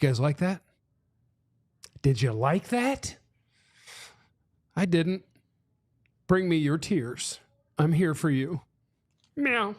you guys like that? Did you like that? I didn't. Bring me your tears. I'm here for you. Meow.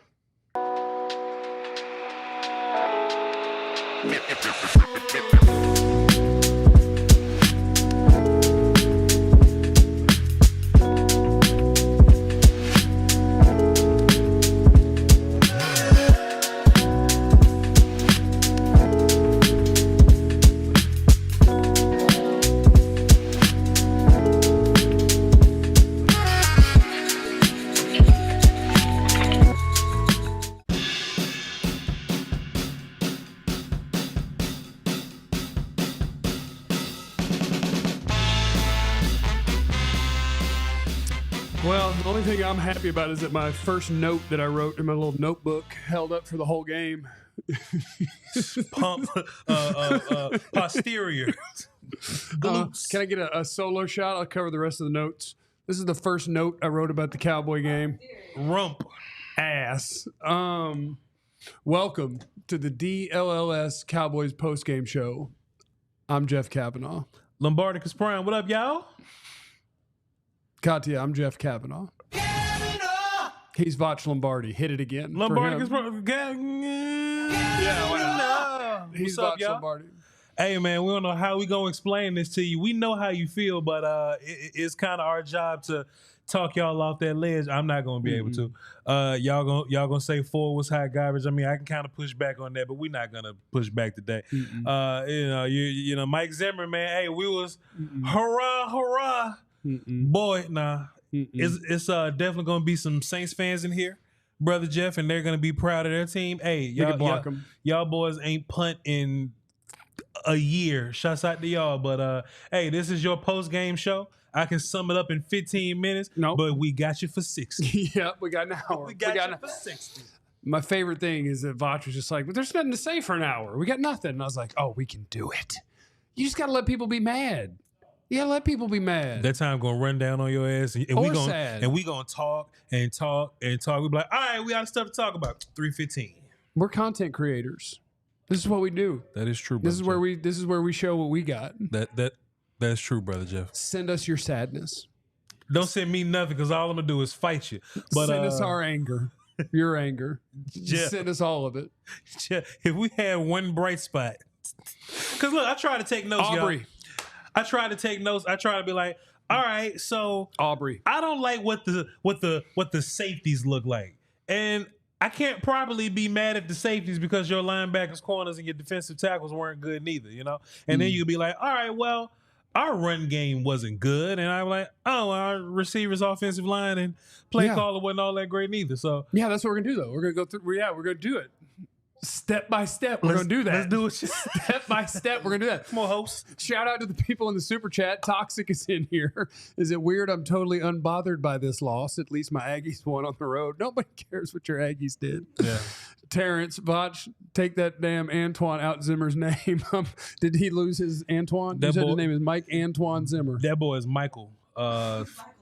Well, the only thing I'm happy about is that my first note that I wrote in my little notebook held up for the whole game. Pump posterior. Can I get a solo shot? I'll cover the rest of the notes. This is the first note I wrote about the Cowboy game. Rump. Ass. Welcome to the DLLS Cowboys postgame show. I'm Jeff Kavanaugh. Lombardicus Prime. What up, y'all? Katya, I'm Jeff Kavanaugh. He's Vach Lombardi. Hit it again. Lombardicus Prime. Yeah, why not? He's What's up, Vach y'all? Lombardi. Hey, man, we don't know how we going to explain this to you. We know how you feel, but it's kind of our job to talk y'all off that ledge. I'm not going to be able to. Y'all gonna say 4 was hot garbage. I mean, I can kind of push back on that, but we're not going to push back today. You know, Mike Zimmer, man, hey, we was hurrah. Boy, nah. It's definitely going to be some Saints fans in here, Brother Jeff, and they're going to be proud of their team. Hey, y'all boys ain't punt in a year. Shouts out to y'all. But, hey, this is your post-game show. I can sum it up in 15 minutes, but we got you for 60. Yep, we got an hour. We got you for 60. My favorite thing is that Vach was just like, but there's nothing to say for an hour. We got nothing. And I was like, oh, we can do it. You just got to let people be mad. Yeah, let people be mad. That time gonna run down on your ass, and we gonna talk and talk and talk. We be like, all right, we got stuff to talk about. 3:15. We're content creators. This is what we do. That is true. This is where we show what we got. That's true, Brother Jeff. Send us your sadness. Don't send me nothing, because all I'm gonna do is fight you. But send us our anger, your anger. Jeff, send us all of it. Jeff, if we had one bright spot, because look, I try to take notes, Aubrey. y'all. I try to take notes. I try to be like, all right, so Aubrey, I don't like what the safeties look like, and I can't properly be mad at the safeties because your linebackers, corners, and your defensive tackles weren't good neither, you know. And then you'd be like, all right, well, our run game wasn't good, and I'm like, oh, our receivers, offensive line, and play caller wasn't all that great neither. So yeah, that's what we're gonna do though. We're gonna go through. Yeah, we're gonna do it. Step by step, we're going to do that. Let's do it. Step by step, we're going to do that. Come on, host. Shout out to the people in the super chat. Toxic is in here. Is it weird I'm totally unbothered by this loss? At least my Aggies won on the road. Nobody cares what your Aggies did. Yeah. Terrence, Vach, take that damn Antoine out Zimmer's name. Did he lose his Antoine? You said his name is Mike Antoine Zimmer. That boy is Michael.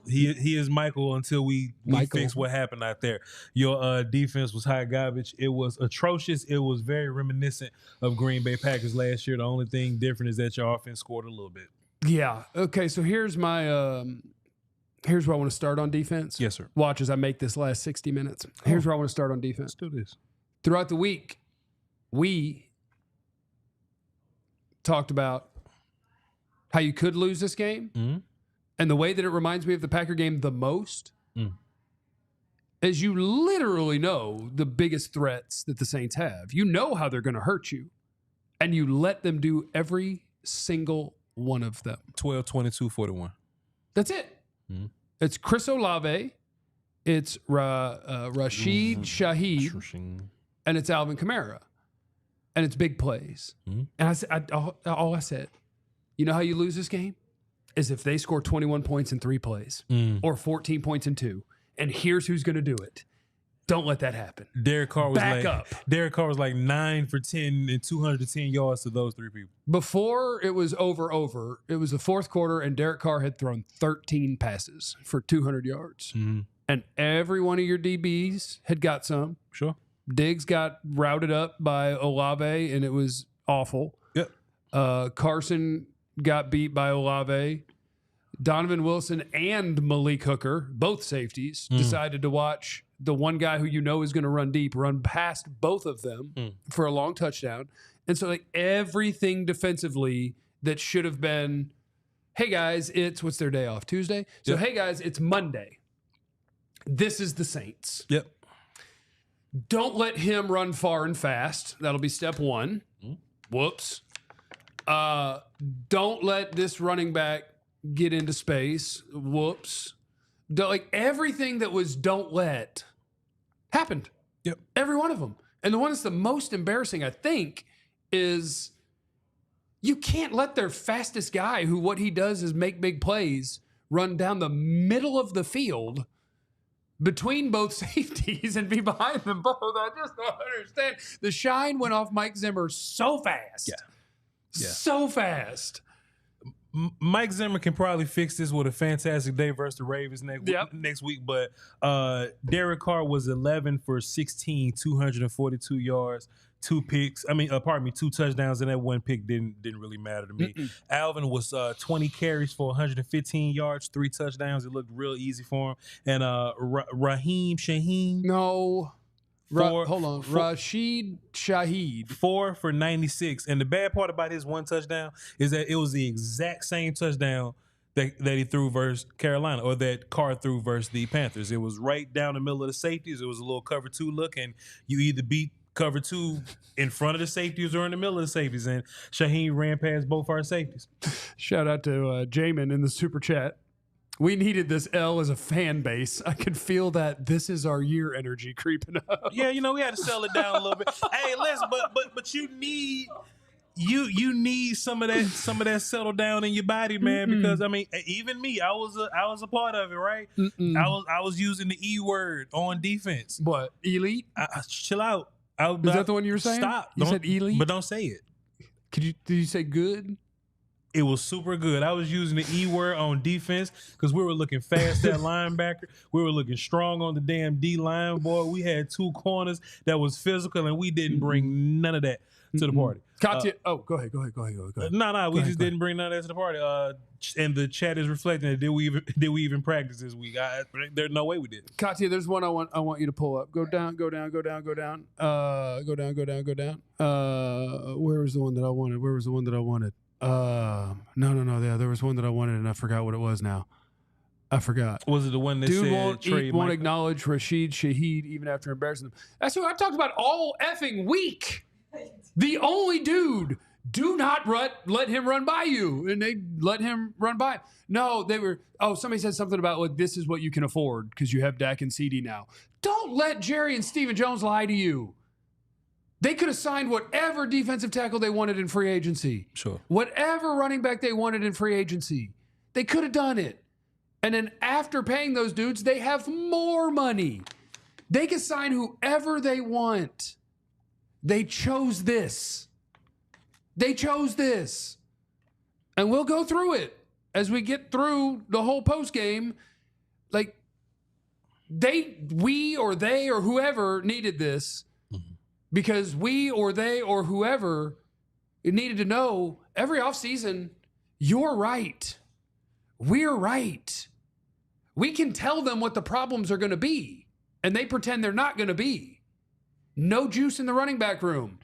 He is Michael until we fix what happened out there. Your defense was hot garbage. It was atrocious. It was very reminiscent of Green Bay Packers last year. The only thing different is that your offense scored a little bit. Yeah. Okay. So here's my here's where I want to start on defense. Yes, sir. Watch as I make this last 60 minutes. Here's where I want to start on defense. Let's do this. Throughout the week, we talked about how you could lose this game. Mm-hmm. And the way that it reminds me of the Packer game the most is you literally know the biggest threats that the Saints have. You know how they're going to hurt you. And you let them do every single one of them. 12, 22, 41. That's it. Mm-hmm. It's Chris Olave. It's Rashid Shaheed. And it's Alvin Kamara. And it's big plays. Mm-hmm. And all I said, you know how you lose this game? Is if they score 21 points in 3 plays or 14 points in 2. And here's who's going to do it. Don't let that happen. Derek Carr was Derek Carr was like 9 for 10 and 210 yards to those 3 people. Before it was over, it was the fourth quarter, and Derek Carr had thrown 13 passes for 200 yards. Mm-hmm. And every one of your DBs had got some. Sure. Diggs got routed up by Olave, and it was awful. Yep. Carson got beat by Olave. Donovan Wilson and Malik Hooker, both safeties, decided to watch the one guy who you know is going to run deep, run past both of them for a long touchdown. And so like everything defensively that should have been, hey guys, what's their day off? Tuesday? So hey guys, it's Monday. This is the Saints. Yep. Don't let him run far and fast. That'll be step one. Whoops. Don't let this running back get into space. Whoops. Like everything that was don't let happened. Yep. Every one of them. And the one that's the most embarrassing, I think, is you can't let their fastest guy, who what he does is make big plays, run down the middle of the field between both safeties and be behind them both. I just don't understand. The shine went off Mike Zimmer so fast. Yeah. So fast. Mike Zimmer can probably fix this with a fantastic day versus the Ravens next week. But Derek Carr was 11 for 16, 242 yards, 2 picks. Two touchdowns, and that one pick didn't really matter to me. Alvin was 20 carries for 115 yards, 3 touchdowns. It looked real easy for him. And Raheem Shaheen. No. Rashid Shaheed. 4 for 96. And the bad part about his one touchdown is that it was the exact same touchdown that he threw versus Carolina, or that Carr threw versus the Panthers. It was right down the middle of the safeties. It was a little cover 2 look, and you either beat cover 2 in front of the safeties or in the middle of the safeties. And Shaheen ran past both our safeties. Shout out to Jamin in the super chat. We needed this L as a fan base. I could feel that this is our year energy creeping up. Yeah, we had to sell it down a little bit. Hey, listen, but you need some of that settle down in your body, man. Because even me, I was a part of it, right? I was using the E word on defense. What, elite? Chill out. Is that the one you were saying? Stop. You said elite, but don't say it. Did you say good? It was super good. I was using the E word on defense because we were looking fast at linebacker. We were looking strong on the damn D line, boy. We had 2 corners that was physical, and we didn't bring none of that to the party. Katya, go ahead. No, we just didn't bring none of that to the party. And the chat is reflecting that did we even practice this week? There's no way we did. Katya, there's one I want you to pull up. Go down. Go down. Where was the one that I wanted? No. Yeah, there was one that I wanted and I forgot what it was now. I forgot. Was it the one that Dude won't acknowledge Rashid Shaheed even after embarrassing them? That's what I talked about all effing week. The only dude. Do not let him run by you. And they let him run by. No, somebody said something about this is what you can afford because you have Dak and CD now. Don't let Jerry and Stephen Jones lie to you. They could have signed whatever defensive tackle they wanted in free agency. Sure. Whatever running back they wanted in free agency. They could have done it. And then after paying those dudes, they have more money. They can sign whoever they want. They chose this. And we'll go through it as we get through the whole post game. Like, we or they or whoever needed this. Because we or they or whoever needed to know every offseason, you're right. We're right. We can tell them what the problems are going to be, and they pretend they're not going to be. No juice in the running back room.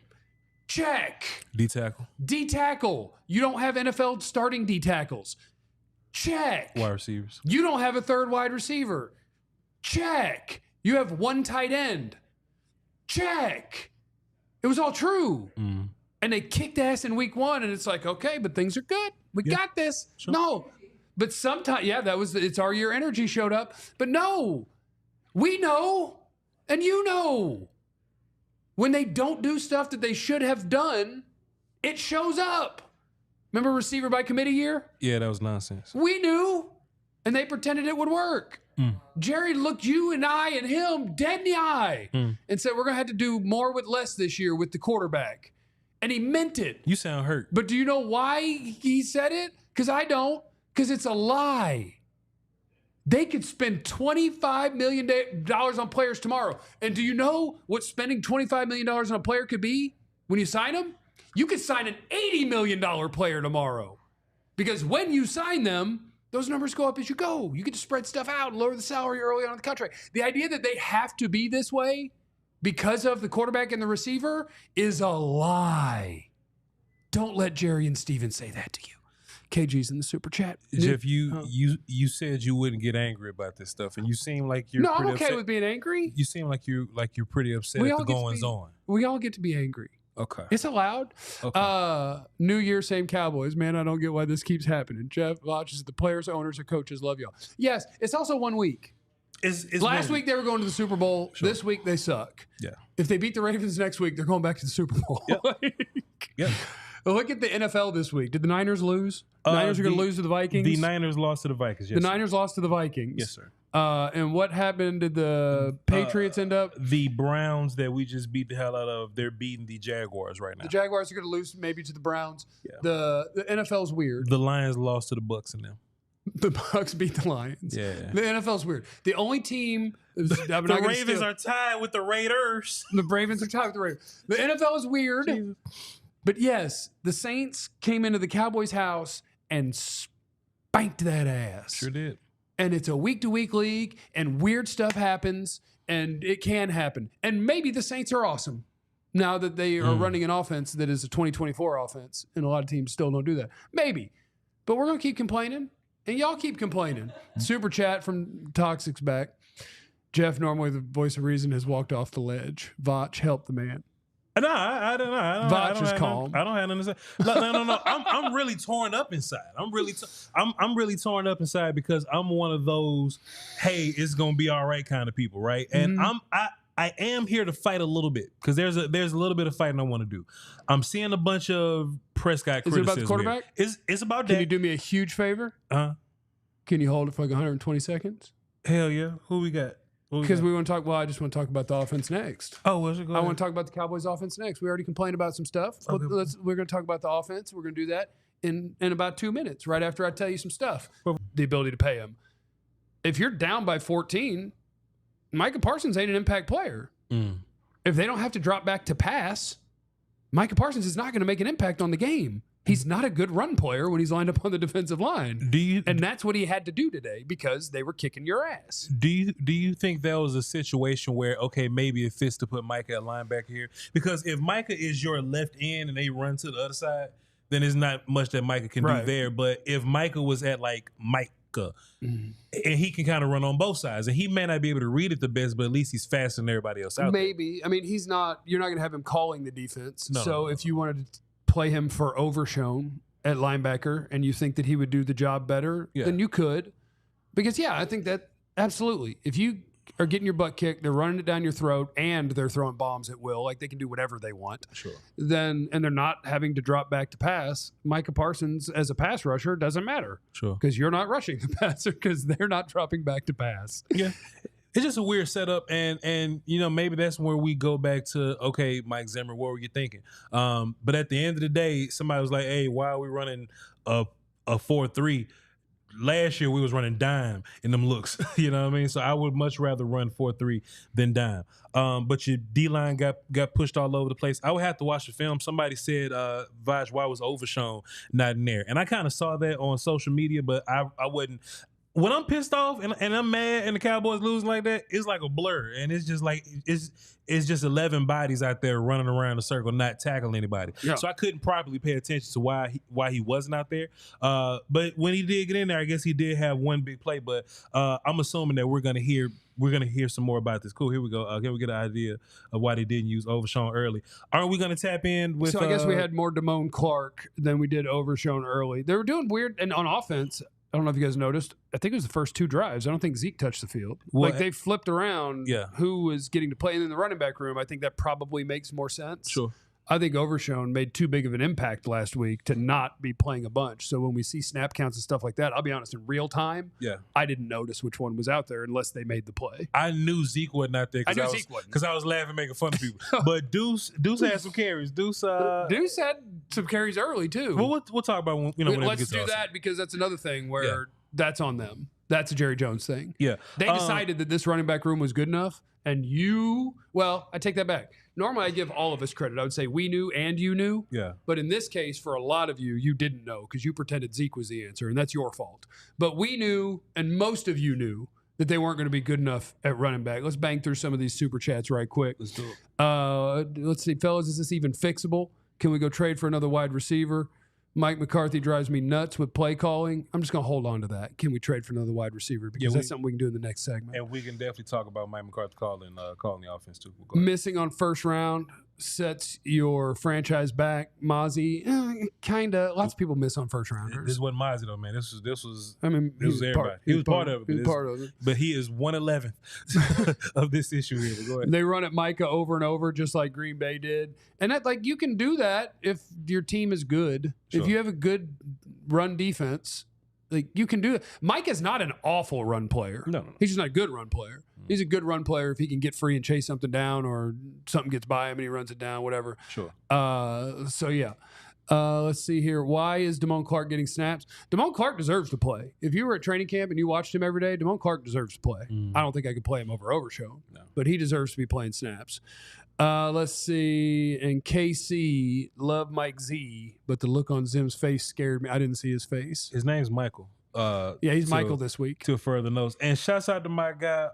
Check. D-tackle. You don't have NFL starting D-tackles. Check. Wide receivers. You don't have a third wide receiver. Check. You have 1 tight end. Check. It was all true. And they kicked ass in week 1, and it's like, okay, but things are good. We got this. Sure. No. But sometimes, it's our year energy showed up. But no, we know, and you know. When they don't do stuff that they should have done, it shows up. Remember receiver by committee year? Yeah, that was nonsense. We knew, and they pretended it would work. Jerry looked you and I and him dead in the eye and said, we're going to have to do more with less this year with the quarterback. And he meant it. You sound hurt. But do you know why he said it? Because I don't. Because it's a lie. They could spend $25 million on players tomorrow. And do you know what spending $25 million on a player could be when you sign them? You could sign an $80 million player tomorrow because when you sign them, those numbers go up as you go. You get to spread stuff out and lower the salary early on in the contract. The idea that they have to be this way because of the quarterback and the receiver is a lie. Don't let Jerry and Steven say that to you. KG's in the super chat. Jeff, you said you wouldn't get angry about this stuff, and you seem like you're I'm pretty okay upset. with being angry. You seem like you're pretty upset at the goings on. We all get to be angry. Okay. It's allowed. Okay. New Year, same Cowboys. Man, I don't get why this keeps happening. Jeff watches the players, owners, or coaches love y'all. Yes, it's also 1 week. Last week they were going to the Super Bowl. Sure. This week they suck. Yeah. If they beat the Ravens next week, they're going back to the Super Bowl. Yep. Yep. Look at the NFL this week. Did the Niners lose? Niners are going to lose to the Vikings? The Niners lost to the Vikings, yes. The Niners lost to the Vikings. Yes, sir. And what happened? Did the Patriots end up? The Browns that we just beat the hell out of, they're beating the Jaguars right now. The Jaguars are going to lose maybe to the Browns. Yeah. The NFL's weird. The Lions lost to the Bucks and them. The Bucks beat the Lions. Yeah. The NFL's weird. The only team... The Ravens are tied with the Raiders. The Ravens are tied with the Ravens. The NFL is weird. Jesus. But yes, the Saints came into the Cowboys' house and spanked that ass. Sure did. And it's a week-to-week league, and weird stuff happens, and it can happen. And maybe the Saints are awesome now that they are running an offense that is a 2024 offense, and a lot of teams still don't do that. Maybe. But we're going to keep complaining, and y'all keep complaining. Super chat from Toxic's back. Jeff, normally the voice of reason, has walked off the ledge. Vach, help the man. No, I don't. Vach is calm. I don't have nothing to say. No. I'm really torn up inside. I'm really torn up inside because I'm one of those, hey, it's gonna be all right kind of people, right? And I am here to fight a little bit because there's a little bit of fighting I want to do. I'm seeing a bunch of Prescott criticism. Is it about the quarterback? It's about Can that. you do me a huge favor? Can you hold it for like 120 seconds? Hell yeah. Who we got? Because we want to talk. Well, I just want to talk about the offense next. Oh, what's it going? I want to talk about the Cowboys' offense next. We already complained about some stuff. Okay. We're going to talk about the offense. We're going to do that in about 2 minutes, right after I tell you some stuff. The ability to pay him. If you're down by 14, Micah Parsons ain't an impact player. If they don't have to drop back to pass, Micah Parsons is not going to make an impact on the game. He's not a good run player when he's lined up on the defensive line. And that's what he had to do today because they were kicking your ass. Do you think that was a situation where, okay, maybe it fits to put Micah at linebacker here? Because if Micah is your left end and they run to the other side, then there's not much that Micah can do there. But if Micah was at like Micah, and he can kind of run on both sides, and he may not be able to read it the best, but at least he's faster than everybody else out there. Maybe. I mean, you're not going to have him calling the defense. No. If you wanted to play him for Overshown at linebacker and you think that he would do the job better, then you could. Because, I think that absolutely. If you are getting your butt kicked, they're running it down your throat, and they're throwing bombs at will, like they can do whatever they want. Sure. And they're not having to drop back to pass, Micah Parsons as a pass rusher doesn't matter. Sure. Because you're not rushing the passer because they're not dropping back to pass. Yeah. It's just a weird setup, and maybe that's where we go back to, okay, Mike Zimmer, what were you thinking? But at the end of the day, somebody was like, hey, why are we running a 4-3? Last year we was running dime in them looks, you know what I mean? So I would much rather run 4-3 than dime. But your D-line got pushed all over the place. I would have to watch the film. Somebody said, Vaj, why was Overshown not in there? And I kind of saw that on social media, but I wouldn't. When I'm pissed off and I'm mad and the Cowboys losing like that, it's like a blur. And it's just like, it's just 11 bodies out there running around the circle, not tackling anybody. Yeah. So I couldn't properly pay attention to why he wasn't out there. But when he did get in there, I guess he did have one big play. But I'm assuming that we're gonna hear some more about this. Cool, here we go. Can we get an idea of why they didn't use Overshown early? Aren't we gonna tap in with? So I guess we had more Damone Clark than we did Overshown early. They were doing weird, and on offense, I don't know if you guys noticed, I think it was the first 2 drives. I don't think Zeke touched the field. Well, like they flipped around who was getting to play. And in the running back room, I think that probably makes more sense. Sure. I think Overshown made too big of an impact last week to not be playing a bunch. So when we see snap counts and stuff like that, I'll be honest, in real time, I didn't notice which one was out there unless they made the play. I knew Zeke wasn't out there because I was laughing, making fun of people. But Deuce had some carries. Deuce had some carries early too. Well, we'll talk about when let's do that because that's another thing where that's on them. That's a Jerry Jones thing. Yeah. They decided that this running back room was good enough, and I take that back. Normally I give all of us credit. I would say we knew and you knew. Yeah. But in this case, for a lot of you didn't know because you pretended Zeke was the answer, and that's your fault. But we knew, and most of you knew, that they weren't going to be good enough at running back. Let's bang through some of these super chats right quick. Let's do it. Let's see, fellas, is this even fixable? Can we go trade for another wide receiver? Mike McCarthy drives me nuts with play calling. I'm just going to hold on to that. Can we trade for another wide receiver? Because that's something we can do in the next segment. And we can definitely talk about Mike McCarthy calling the offense too. Missing on first round sets your franchise back. Mozzie, kind of. Lots of people miss on first rounders. This wasn't Mozzie though, man. This was. I mean, this was everybody. He was part of it. He was part of it. But he is 1/11 of this issue here. But go ahead. They run at Micah over and over, just like Green Bay did, and that you can do that if your team is good. Sure. If you have a good run defense, you can do it. Mike is not an awful run player. No. He's just not a good run player. He's a good run player if he can get free and chase something down, or something gets by him and he runs it down, whatever. Sure. So yeah. Let's see here. Why is Damone Clark getting snaps? Damone Clark deserves to play. If you were at training camp and you watched him every day, Damone Clark deserves to play. I don't think I could play him over Overshow, but he deserves to be playing snaps. Let's see. And KC, love Mike Z, but the look on Zim's face scared me. I didn't see his face. His name's Michael. He's Michael this week. To further notes. And shouts out to my guy,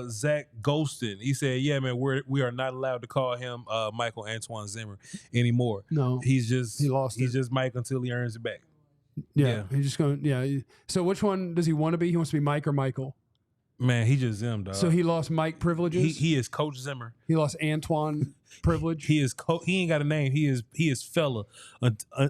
Zach Golston. He said, yeah, man, we are not allowed to call him Michael Antoine Zimmer anymore. No. He lost it. He's just Mike until he earns it back. Yeah. He's just going, So which one does he want to be? He wants to be Mike or Michael? Man, he just Zim, dog. So he lost Mike privileges? He is Coach Zimmer. He lost Antoine privilege? He ain't got a name. He is fella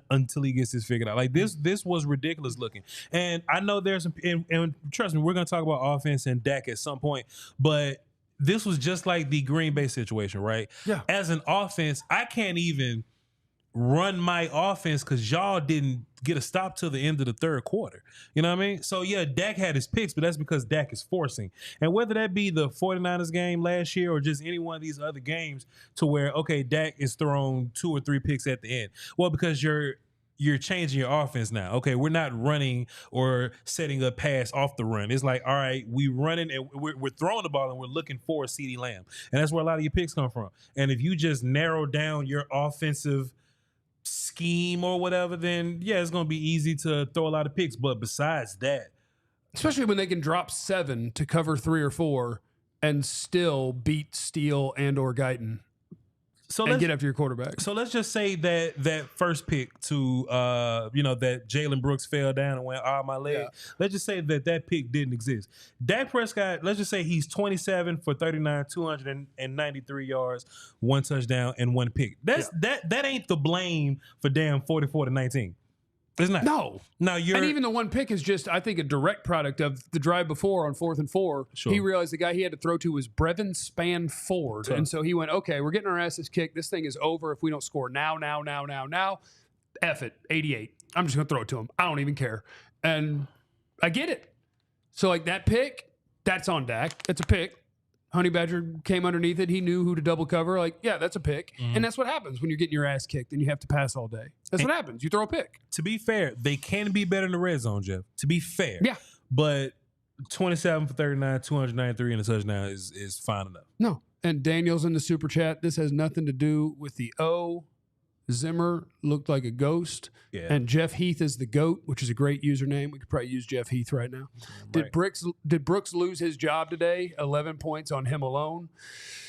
until he gets this figured out. Like this was ridiculous looking. And I know there's some, and trust me, we're going to talk about offense and Dak at some point, but this was just like the Green Bay situation, right? Yeah. As an offense, I can't even run my offense because y'all didn't get a stop till the end of the third quarter. You know what I mean? So, yeah, Dak had his picks, but that's because Dak is forcing. And whether that be the 49ers game last year or just any one of these other games to where, okay, Dak is thrown 2 or 3 picks at the end. Well, because you're changing your offense now. Okay, we're not running or setting a pass off the run. It's like, all right, we running and we're throwing the ball and we're looking for a CeeDee Lamb. And that's where a lot of your picks come from. And if you just narrow down your offensive scheme or whatever, then yeah, it's going to be easy to throw a lot of picks. But besides that, especially when they can drop 7 to cover 3 or 4 and still beat Steele and or Guyton. And get after your quarterback. So let's just say that first pick to that Jalen Brooks fell down and went my leg. Yeah. Let's just say that pick didn't exist. Dak Prescott, let's just say he's 27 for 39, 293 yards, 1 touchdown, and 1 pick. That ain't the blame for damn 44-19. It's not. No. And even the 1 pick is just, I think, a direct product of the drive before on 4th and 4. Sure. He realized the guy he had to throw to was Brevin Spann-Ford. And so he went, okay, we're getting our asses kicked. This thing is over if we don't score now. F it, 88. I'm just going to throw it to him. I don't even care. And I get it. So, that pick, that's on Dak. It's a pick. Honey Badger came underneath it. He knew who to double cover. That's a pick. Mm-hmm. And that's what happens when you're getting your ass kicked and you have to pass all day. What happens. You throw a pick. To be fair, they can be better in the red zone, Jeff. To be fair. Yeah. But 27 for 39, 293 and a touchdown is fine enough. No. And Daniel's in the super chat. This has nothing to do with the O. Zimmer looked like a ghost. Yeah. And Jeff Heath is the GOAT, which is a great username. We could probably use Jeff Heath right now. Right. Did Brooks lose his job today? 11 points on him alone?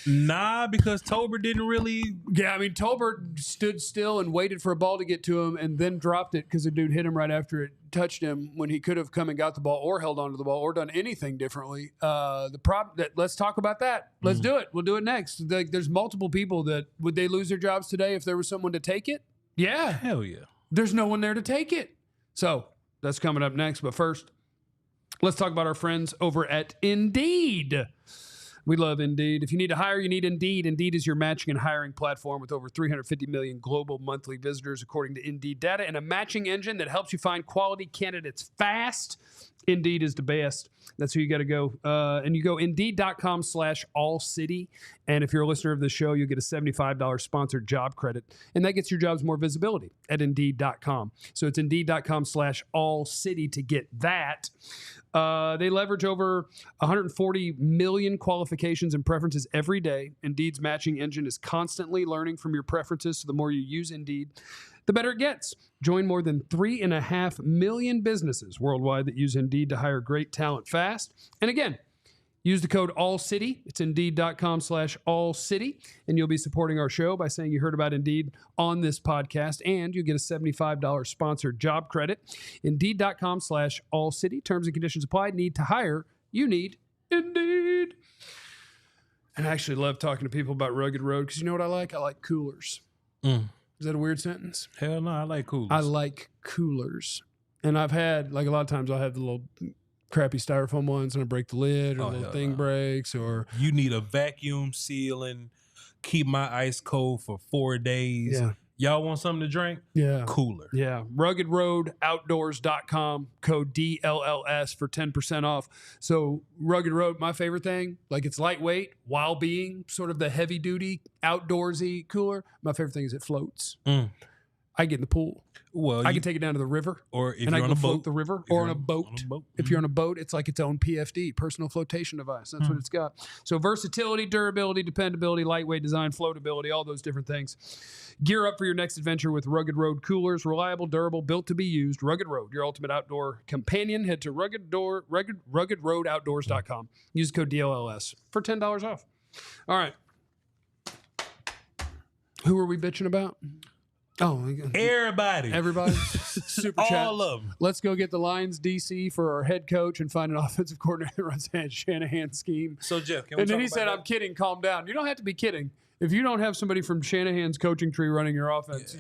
Nah, because Tolbert didn't really. Yeah, Tolbert stood still and waited for a ball to get to him and then dropped it because the dude hit him right after it touched him when he could have come and got the ball or held onto the ball or done anything differently. Let's talk about that. Let's do it. We'll do it next. There's multiple people that would they lose their jobs today if there was someone to take it? Yeah. Hell yeah. There's no one there to take it. So that's coming up next. But first, let's talk about our friends over at Indeed. We love Indeed. If you need to hire, you need Indeed. Indeed is your matching and hiring platform with over 350 million global monthly visitors, according to Indeed data, and a matching engine that helps you find quality candidates fast Indeed is the best. That's who you got to go. And you go Indeed.com/AllCity. And if you're a listener of the show, you'll get a $75 sponsored job credit. And that gets your jobs more visibility at Indeed.com. So it's Indeed.com/AllCity to get that. They leverage over 140 million qualifications and preferences every day. Indeed's matching engine is constantly learning from your preferences. So the more you use Indeed, the better it gets. Join more than 3.5 million businesses worldwide that use Indeed to hire great talent fast. And again, use the code ALLCITY. It's Indeed.com/AllCity. And you'll be supporting our show by saying you heard about Indeed on this podcast. And you get a $75 sponsored job credit. Indeed.com/AllCity. Terms and conditions apply. Need to hire. You need Indeed. And I actually love talking to people about Rugged Road because you know what I like? I like coolers. Is that a weird sentence? Hell no, I like coolers. I like coolers. And I've had, like a lot of times I'll have the little crappy styrofoam ones and I break the lid or the little thing breaks or... You need a vacuum sealing, keep my ice cold for 4 days. Yeah. Y'all want something to drink? Yeah. Cooler. Yeah. RuggedRoadOutdoors.com, code DLLS for 10% off. So Rugged Road, my favorite thing, like it's lightweight while being sort of the heavy duty, outdoorsy cooler. My favorite thing is it floats. I get in the pool. Well, I can take it down to the river, or if and I you're can on a float boat, the river, or on a boat. If you're on a boat, it's like its own PFD, personal flotation device. That's what it's got. So versatility, durability, dependability, lightweight design, floatability, all those different things. Gear up for your next adventure with Rugged Road coolers. Reliable, durable, built to be used. Rugged Road, your ultimate outdoor companion. Head to RuggedRoadOutdoors.com. Use code DLLS for $10 off. All right. Who are we bitching about? Oh, everybody. Super chat. All of them. Let's go get the Lions DC for our head coach and find an offensive coordinator that runs Shanahan's scheme. So, Jeff, can we and then talk he about said, that? I'm kidding. Calm down. You don't have to be kidding. If you don't have somebody from Shanahan's coaching tree running your offense,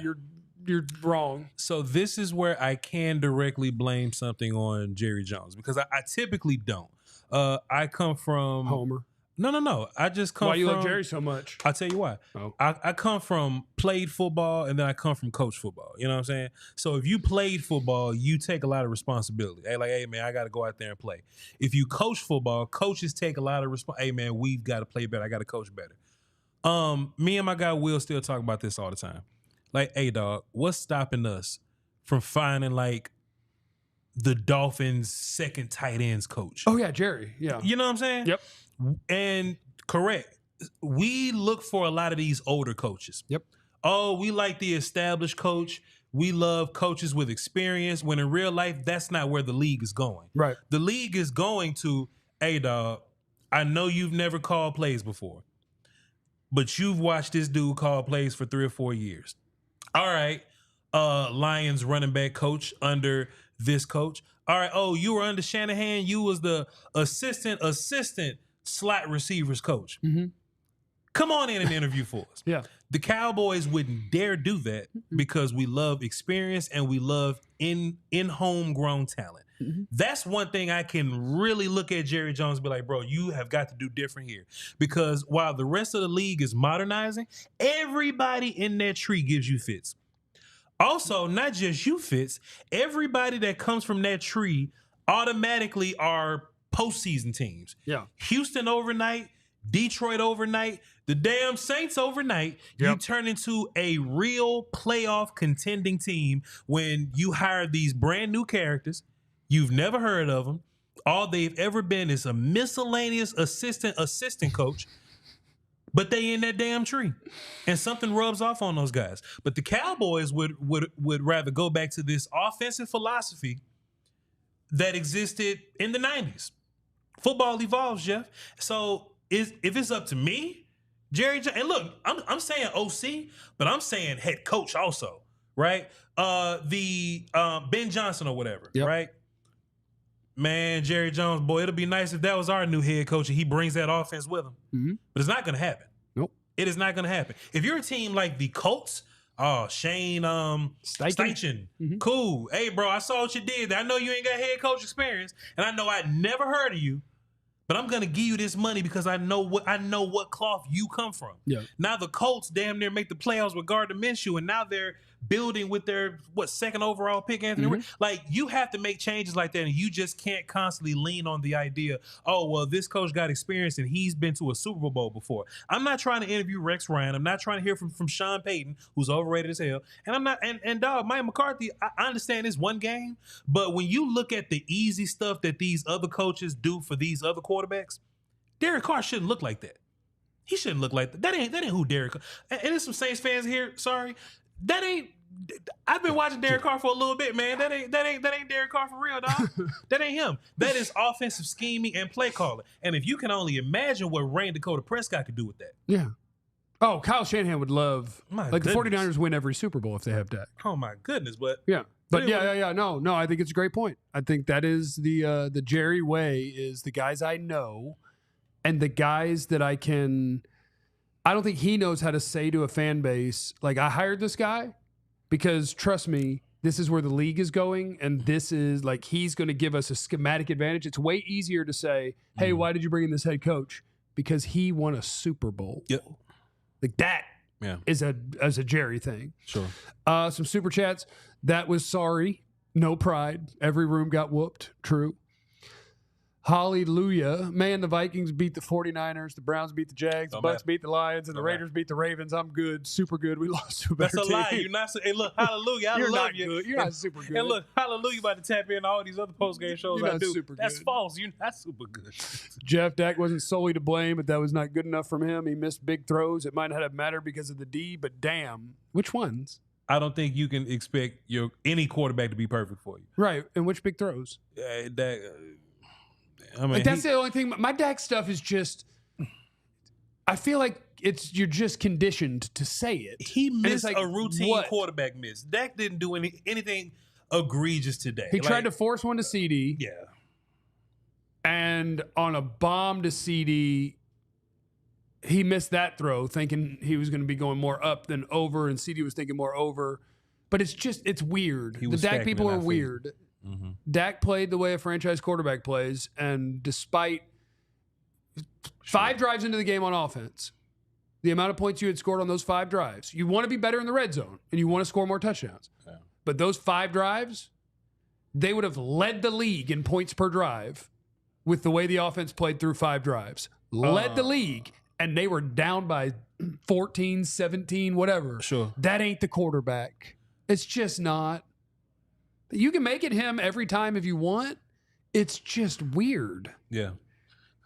you're wrong. So this is where I can directly blame something on Jerry Jones because I typically don't. I come from... Homer. No. I just come Why from... you love Jerry so much? I'll tell you why. Oh. I come from played football and then I come from coach football. You know what I'm saying? So if you played football, you take a lot of responsibility. Hey, man, I got to go out there and play. If you coach football, coaches take a lot of responsibility. Hey, man, we've got to play better. I got to coach better. Me and my guy Will still talk about this all the time. Like, hey, dog, what's stopping us from finding, like, the Dolphins' second tight ends coach? Oh, yeah, Jerry. Yeah. You know what I'm saying? Yep. And correct. We look for a lot of these older coaches. Yep. Oh, we like the established coach. We love coaches with experience, when in real life, that's not where the league is going. Right. The league is going to, hey, dog, I know you've never called plays before, but you've watched this dude call plays for 3 or 4 years. All right, Lions running back coach under this coach. All right, oh, you were under Shanahan. You was the assistant slot receivers coach. Mm-hmm. Come on in and interview for us. Yeah. The Cowboys wouldn't dare do that because we love experience and we love in homegrown talent. Mm-hmm. That's one thing I can really look at Jerry Jones and be like, bro, you have got to do different here. Because while the rest of the league is modernizing, everybody in that tree gives you fits. Also, not just you fits, everybody that comes from that tree automatically are postseason teams. Yeah. Houston overnight, Detroit overnight, the damn Saints overnight. Yep. You turn into a real playoff contending team when you hire these brand new characters. You've never heard of them. All they've ever been is a miscellaneous assistant coach, but they in that damn tree, and something rubs off on those guys. But the Cowboys would rather go back to this offensive philosophy that existed in the 90s. Football evolves, Jeff. So if it's up to me, Jerry Jones, and look, I'm saying OC, but I'm saying head coach also, right? Ben Johnson or whatever, yep. Right? Man, Jerry Jones, boy, it'll be nice if that was our new head coach and he brings that offense with him. Mm-hmm. But it's not going to happen. Nope. It is not going to happen. If you're a team like the Colts, Shane Steichen, mm-hmm. Cool. Hey, bro, I saw what you did. I know you ain't got head coach experience, and I know I never heard of you, but I'm going to give you this money because I know what cloth you come from. Yeah. Now the Colts damn near make the playoffs with Gardner Minshew, and now they're building with their second overall pick, Anthony. Like, you have to make changes like that, and you just can't constantly lean on the idea, oh, well, this coach got experience and he's been to a Super Bowl before. I'm not trying to interview Rex Ryan. I'm not trying to hear from Sean Payton, who's overrated as hell. And I'm not, and dog, Mike McCarthy, I understand it's one game, but when you look at the easy stuff that these other coaches do for these other quarterbacks, Derek Carr shouldn't look like that. He shouldn't look like that. That ain't who Derek Carr. And there's some Saints fans here. Sorry, that ain't. I've been watching Derek Carr for a little bit, man. That ain't Derek Carr for real, dog. That ain't him. That is offensive scheming and play calling. And if you can only imagine what Dak Prescott could do with that. Yeah. Oh, Kyle Shanahan would love. My the goodness. 49ers win every Super Bowl if they have Dak. Oh my goodness, but yeah. But yeah. No. I think it's a great point. I think that is the Jerry way is the guys I know and the guys that I don't think he knows how to say to a fan base, like, I hired this guy because, trust me, this is where the league is going, and this is, like, he's going to give us a schematic advantage. It's way easier to say, hey, why did you bring in this head coach? Because he won a Super Bowl. Yep. Like, that is a Jerry thing. Sure. Some super chats. That was sorry. No pride. Every room got whooped. True. Hallelujah. Man, the Vikings beat the 49ers. The Browns beat the Jags. The Bucks beat the Lions. And the Raiders beat the Ravens. I'm good. Super good. We lost to a better team. That's a lie. You're not. Hey, look, hallelujah. I You're love not you. good. You're not super good. And look, hallelujah, about to tap in all these other post-game shows You're I not do. super That's good. false. You're not super good. Jeff, Dak wasn't solely to blame, but that was not good enough from him. He missed big throws. It might not have mattered because of the D, but damn. Which ones? I don't think you can expect any quarterback to be perfect for you. Right. And which big throws? Dak, I mean, like, that's the only thing. My Dak stuff is just, I feel like you're just conditioned to say it. He missed like, a routine quarterback miss. Dak didn't do anything egregious today. He tried to force one to CD. Yeah. And on a bomb to CD, he missed that throw, thinking he was going to be going more up than over, and CD was thinking more over. But it's weird. The Dak people are weird. Mm-hmm. Dak played the way a franchise quarterback plays, and despite 5 drives into the game on offense, the amount of points you had scored on those 5 drives, you want to be better in the red zone, and you want to score more touchdowns. Yeah. But those 5 drives, they would have led the league in points per drive with the way the offense played through 5 drives. Led the league, and they were down by 14, 17, whatever. Sure. That ain't the quarterback. It's just not. You can make it him every time if you want. It's just weird. Yeah.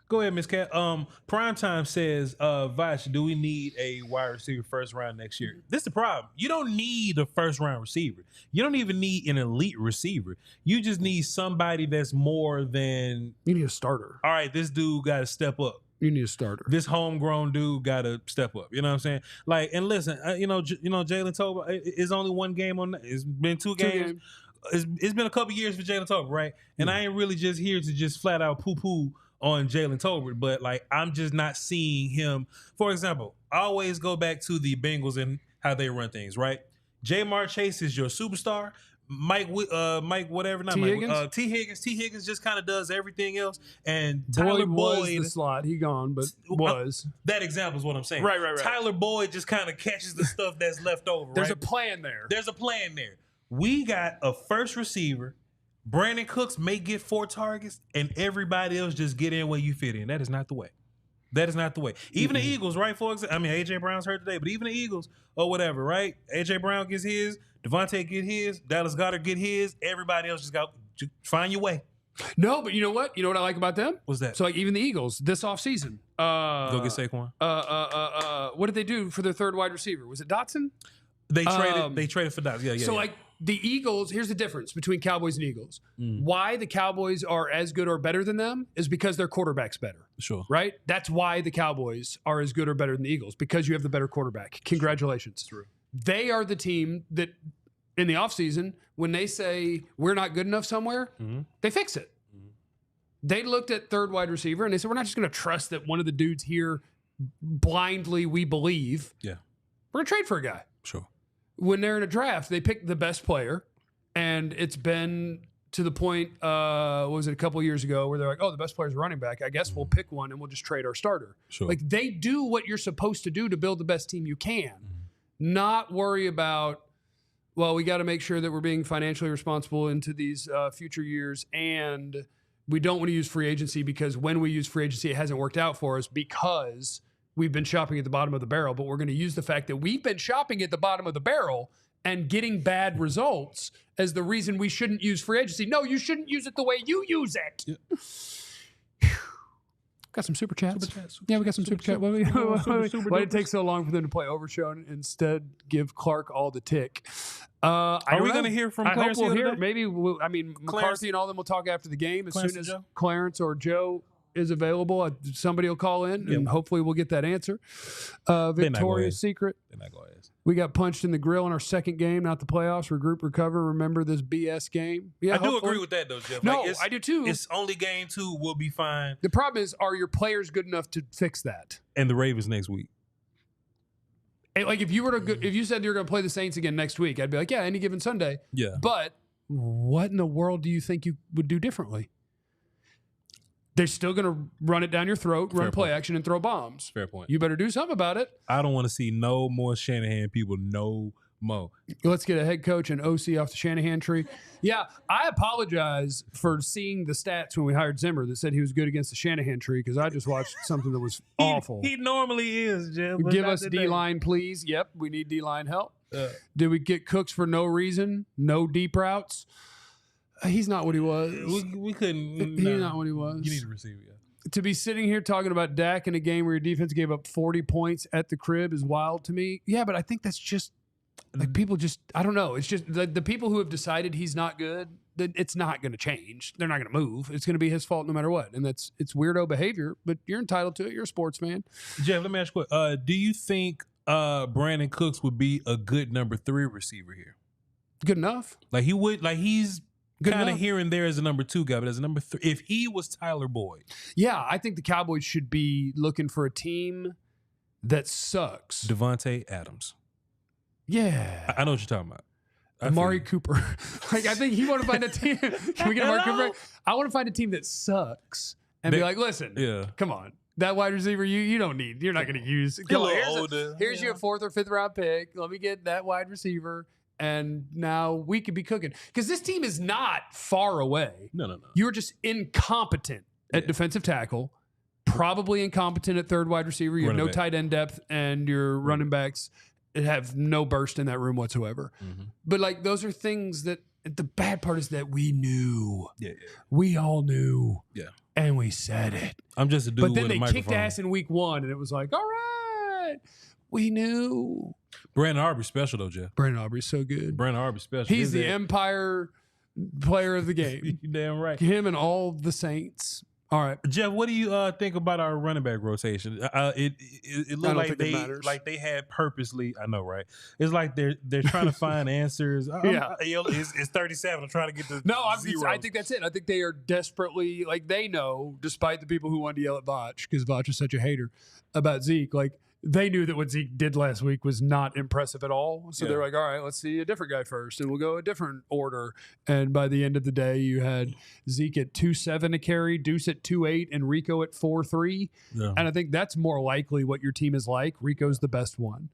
Go ahead, Miss Cat. Primetime says, Vash, do we need a wide receiver first round next year? This is the problem. You don't need a first round receiver. You don't even need an elite receiver. You just need somebody that's more than. You need a starter. All right, this dude got to step up. You need a starter. This homegrown dude got to step up. You know what I'm saying? Like, and listen, Jalen Tolbert is only one game on. It's been 2 games. It's been a couple years for Jalen Tolbert, right? And I ain't really just here to just flat out poo-poo on Jalen Tolbert, but like, I'm just not seeing him. For example, I always go back to the Bengals and how they run things, right? Jamar Chase is your superstar. Mike, whatever, not T. Mike. Higgins? T. Higgins just kind of does everything else. And Tyler Boyd was the slot. He gone, but was. That example is what I'm saying. Right. Tyler Boyd just kind of catches the stuff that's left over. There's right? a plan there. There's a plan there. We got a first receiver. Brandon Cooks may get 4 targets, and everybody else just get in where you fit in. That is not the way. That is not the way. Even the Eagles, right, folks? I mean, A.J. Brown's hurt today, but even the Eagles or whatever, right? A.J. Brown gets his. Devontae get his. Dallas Goedert get his. Everybody else just got to find your way. No, but you know what? You know what I like about them? What's that? So, like, even the Eagles this offseason. Go get Saquon. What did they do for their third wide receiver? Was it Dotson? They traded for Dotson. Yeah. So, like, the Eagles, here's the difference between Cowboys and Eagles. Why the Cowboys are as good or better than them is because their quarterback's better. Sure. Right? That's why the Cowboys are as good or better than the Eagles, because you have the better quarterback. Congratulations. True. They are the team that, in the offseason, when they say we're not good enough somewhere, they fix it. They looked at third wide receiver and they said, we're not just going to trust that one of the dudes here blindly we believe. Yeah. We're going to trade for a guy. Sure. When they're in a draft, they pick the best player, and it's been to the point, what was it, a couple years ago, where they're like, oh, the best player's a running back. I guess we'll pick one and we'll just trade our starter. Sure. Like, they do what you're supposed to do to build the best team you can, not worry about well, we got to make sure that we're being financially responsible into these future years, and we don't want to use free agency because when we use free agency, it hasn't worked out for us because we've been shopping at the bottom of the barrel. But we're going to use the fact that we've been shopping at the bottom of the barrel and getting bad results as the reason we shouldn't use free agency. No, you shouldn't use it the way you use it. Yeah. Got some super chats. Yeah, we got some super chats. Why did it take so long for them to play Overshow and instead give Clark all the tick? Are we going to hear from Clarence Hill today? Maybe. McCarthy and all of them will talk after the game as soon as Clarence or Joe is available. Somebody will call in, and hopefully we'll get that answer. Victoria's Secret. They're not going to ask. We got punched in the grill in our second game, not the playoffs. Regroup, recover. Remember this BS game. Yeah, I do agree with that, though, Jeff. No, I do too. It's only game 2. We'll be fine. The problem is, are your players good enough to fix that? And the Ravens next week. Like if you said you were going to play the Saints again next week, I'd be like, yeah, any given Sunday. Yeah. But what in the world do you think you would do differently? They're still going to run it down your throat, run play action, and throw bombs. Fair point. You better do something about it. I don't want to see no more Shanahan people no more. Let's get a head coach and OC off the Shanahan tree. Yeah, I apologize for seeing the stats when we hired Zimmer that said he was good against the Shanahan tree because I just watched something that was awful. He normally is, Jim. Give us D-line, please. Yep, we need D-line help. Did we get Cooks for no reason? No deep routes? He's not what he was. We couldn't. He's not what he was. You need to receive it. Yeah. To be sitting here talking about Dak in a game where your defense gave up 40 points at the crib is wild to me. Yeah, but I think that's just like people just, I don't know. It's just the people who have decided he's not good, that it's not going to change. They're not going to move. It's going to be his fault no matter what. And it's weirdo behavior, but you're entitled to it. You're a sportsman. Jeff, let me ask you a question. Do you think Brandon Cooks would be a good number 3 receiver here? Good enough. Like he would, like he's kind of enough. here and there as a number 2 guy, but as a number 3, if he was Tyler Boyd. Yeah, I think the Cowboys should be looking for a team that sucks. Devontae Adams. Yeah. I know what you're talking about. Amari Cooper. Like, I think you want to find a team. Can we get Amari Cooper? I want to find a team that sucks and be like, listen, come on. That wide receiver you don't need. You're not going to use. Come on, here's your 4th or 5th round pick. Let me get that wide receiver. And now we could be cooking. Because this team is not far away. No. You're just incompetent at defensive tackle, probably incompetent at 3rd wide receiver. You have no tight end depth, and your running backs have no burst in that room whatsoever. Mm-hmm. But, like, those are things that the bad part is that we knew. Yeah. We all knew. Yeah. And we said it. I'm just a dude. But then with they a kicked ass in week 1, and it was like, all right. We knew. Brandon Aubrey's special, though, Jeff. Brandon Aubrey's so good. Brandon Aubrey's special. He's the Empire player of the game. You're damn right. Him and all the Saints. All right, Jeff. What do you think about our running back rotation? It looked like they had purposely. I know, right? It's like they're trying to find answers. It's 37. I'm trying to get the I think that's it. I think they are desperately they know, despite the people who wanted to yell at Vach because Vach is such a hater about Zeke. Like, they knew that what Zeke did last week was not impressive at all. So they're like, all right, let's see a different guy first, and we'll go a different order. And by the end of the day, you had Zeke at 2.7 a carry, Deuce at 2.8, and Rico at 4.3. Yeah. And I think that's more likely what your team is like. Rico's the best one.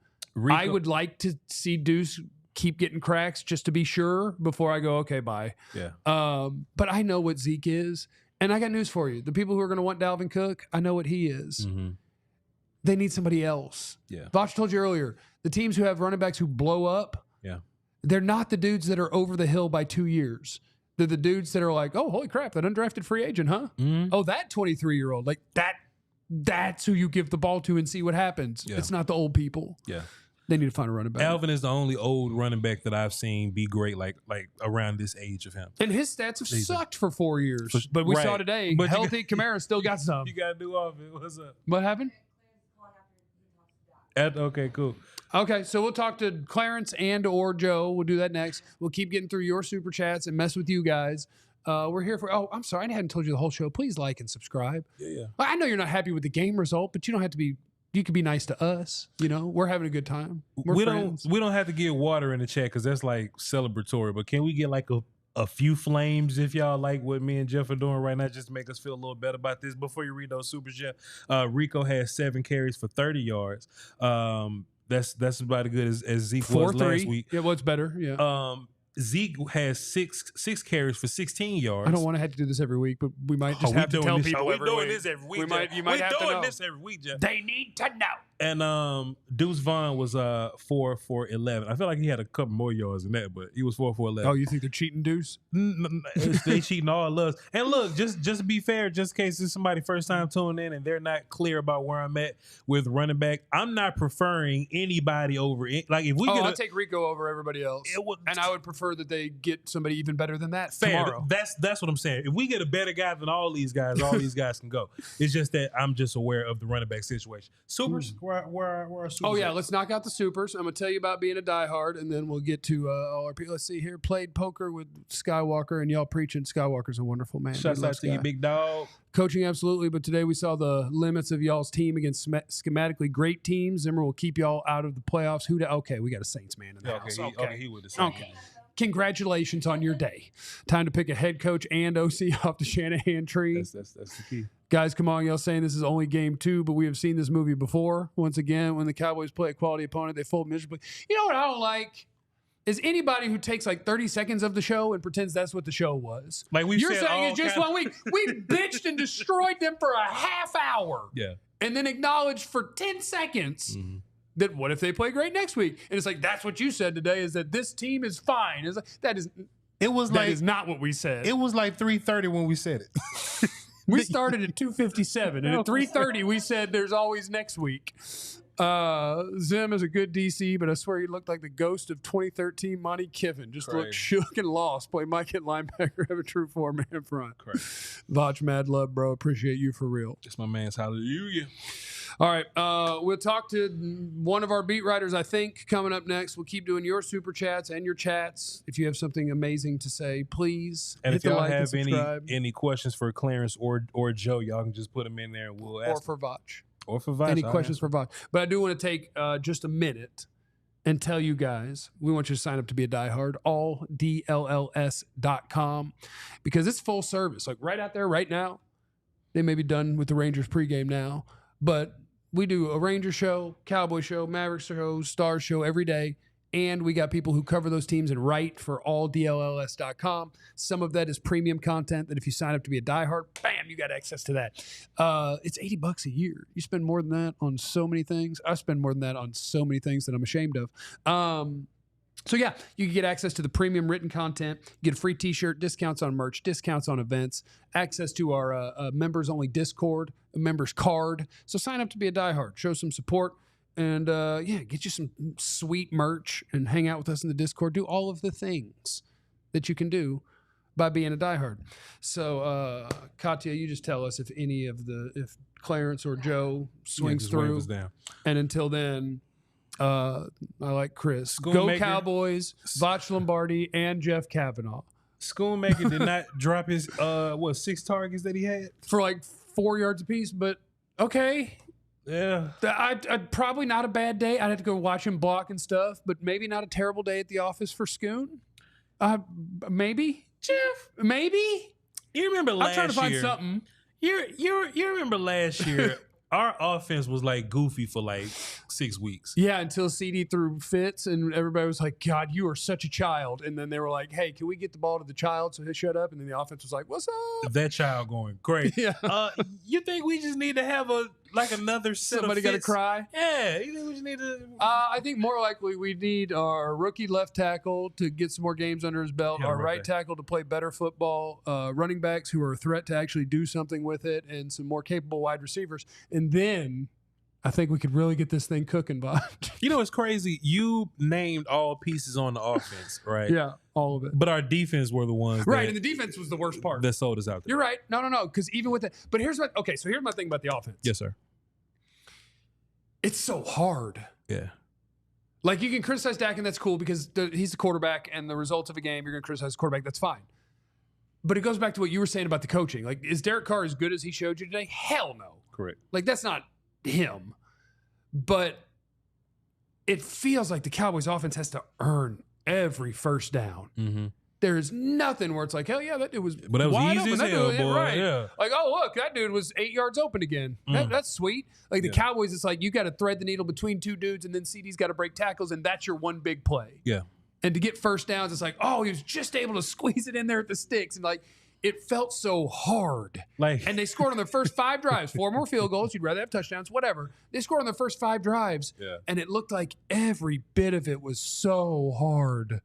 I would like to see Deuce keep getting cracks just to be sure before I go, okay, bye. Yeah. But I know what Zeke is. And I got news for you. The people who are going to want Dalvin Cook, I know what he is. Mm-hmm. They need somebody else. Yeah. Vach told you earlier, the teams who have running backs who blow up, they're not the dudes that are over the hill by 2 years. They're the dudes that are like, oh, holy crap, that undrafted free agent, huh? Mm-hmm. Oh, that 23-year-old. Like, that's who you give the ball to and see what happens. Yeah. It's not the old people. Yeah. They need to find a running back. Alvin is the only old running back that I've seen be great, like around this age of him. And his stats have sucked for 4 years. But we saw today, but healthy Kamara still got some. You got to do off it. What's up? What happened? Okay, cool. Okay, so we'll talk to Clarence and or Joe. We'll do that next. We'll keep getting through your super chats and mess with you guys. We're here for, I'm sorry, I hadn't told you the whole show. Please like and subscribe. Yeah. I know you're not happy with the game result, but you don't have to be, you could be nice to us. You know, we're having a good time. We don't have to get water in the chat because that's like celebratory, but can we get like a few flames if y'all like what me and Jeff are doing right now, just to make us feel a little better about this. Before you read those super, Jeff, Rico has 7 carries for 30 yards. That's about as good as Zeke was last week. Yeah, what's better? Yeah. Zeke has six carries for 16 yards. I don't want to have to do this every week, but we might just have to tell people every week. We're doing this every week. You might have to know. this every week, Jeff. They need to know. And Deuce Vaughn was 4 for 11. I feel like he had a couple more yards than that, but he was 4 for 11. Oh, you think they're cheating, Deuce? They cheating all us. And look, just to be fair, just in case it's somebody first time tuning in and they're not clear about where I'm at with running back, I'm not preferring anybody over it. Like if we I'll take Rico over everybody else, and I would prefer that they get somebody even better than that tomorrow. That's what I'm saying. If we get a better guy than all these guys can go. It's just that I'm just aware of the running back situation. Supers. Where are supers? Oh yeah, let's knock out the supers. I'm gonna tell you about being a diehard, and then we'll get to all our people. Let's see here. Played poker with Skywalker, and y'all preaching. Skywalker's a wonderful man. Shouts out to you, big dog. Coaching, absolutely. But today we saw the limits of y'all's team against schematically great teams. Zimmer will keep y'all out of the playoffs. Okay, we got a Saints man in the house. Okay, he would have said. Okay. Congratulations on your day. Time to pick a head coach and OC off the Shanahan tree. That's the key. Guys, come on. Y'all saying this is only game 2, but we have seen this movie before. Once again, when the Cowboys play a quality opponent, they fold miserably. You know what I don't like? Is anybody who takes like 30 seconds of the show and pretends that's what the show was. Like You're saying it's just 1 week. We bitched and destroyed them for a half hour. Yeah. And then acknowledged for 10 seconds that what if they play great next week? And it's like, that's what you said today, is that this team is fine. It's like, that is not what we said. It was like 3:30 when we said it. We started at 2:57, and at 3:30 we said there's always next week. Zim is a good DC, but I swear he looked like the ghost of 2013 Monty Kiffin. Just looked shook and lost. Play Mike at linebacker, have a true 4-man front. Vach, mad love, bro. Appreciate you for real. It's my man's hallelujah. All right, we'll talk to one of our beat writers, I think, coming up next. We'll keep doing your super chats and your chats. If you have something amazing to say, please and hit if y'all the like have and any questions for Clarence or Joe, y'all can just put them in there and we'll ask. Or for Vach. Or for Vach. Any questions for Vach? But I do want to take just a minute and tell you guys, we want you to sign up to be a diehard, DLLS.com, because it's full service. Like right out there right now, they may be done with the Rangers pregame now, but we do a Ranger show, Cowboy show, Maverick show, Stars show every day. And we got people who cover those teams and write for alldlls.com. Some of that is premium content that if you sign up to be a diehard, bam, you got access to that. It's $80 a year. You spend more than that on so many things. I spend more than that on so many things that I'm ashamed of. So yeah, you can get access to the premium written content, you get a free t-shirt, discounts on merch, discounts on events, access to our members-only Discord, a members card. So sign up to be a diehard. Show some support. And, get you some sweet merch and hang out with us in the Discord. Do all of the things that you can do by being a diehard. So, Katya, you just tell us if Clarence or Joe swings through. And until then, I like Chris. Go Cowboys, Vach Lombardi, and Jeff Kavanaugh. Schoonmaker did not drop his, 6 targets that he had? For like 4 yards apiece, but okay. Yeah. I'd probably not a bad day. I'd have to go watch him block and stuff, but maybe not a terrible day at the office for Schoon. Maybe. Jeff, maybe. You remember last year? I'm trying to find something. You remember last year, our offense was like goofy for like 6 weeks. Yeah, until CD threw fits and everybody was like, God, you are such a child. And then they were like, hey, can we get the ball to the child so he'll shut up? And then the offense was like, what's up? That child going great. Yeah. You think we just need to have another set Somebody of got to cry? Yeah. You think we just need to... I think more likely we need our rookie left tackle to get some more games under his belt, our right tackle to play better football, running backs who are a threat to actually do something with it, and some more capable wide receivers. And then I think we could really get this thing cooking, Bob. You know, it's crazy. You named all pieces on the offense, right? Yeah, all of it. But our defense were the ones right, and the defense was the worst part. That sold us out there. You're right. No, because even with that. But here's my thing about the offense. Yes, sir. It's so hard. Yeah. Like, you can criticize Dak, and that's cool because he's the quarterback, and the results of a game, you're going to criticize the quarterback. That's fine. But it goes back to what you were saying about the coaching. Like, is Derek Carr as good as he showed you today? Hell no. Correct. Like, that's not him. But it feels like the Cowboys offense has to earn every first down. Mm-hmm. there's nothing where it's like, hell yeah, that dude was But that was wide easy open. as That hell, dude- boy. right. Yeah. Like, oh, look, that dude was 8 yards open again. That's sweet. Like the Cowboys, it's like you got to thread the needle between two dudes, and then CD's got to break tackles, and that's your one big play. Yeah. And to get first downs, it's like, oh, he was just able to squeeze it in there at the sticks. And like, it felt so hard. Like, And they scored on their first 5 drives, 4 more field goals. You'd rather have touchdowns, whatever. They scored on their first 5 drives. Yeah. And it looked like every bit of it was so hard.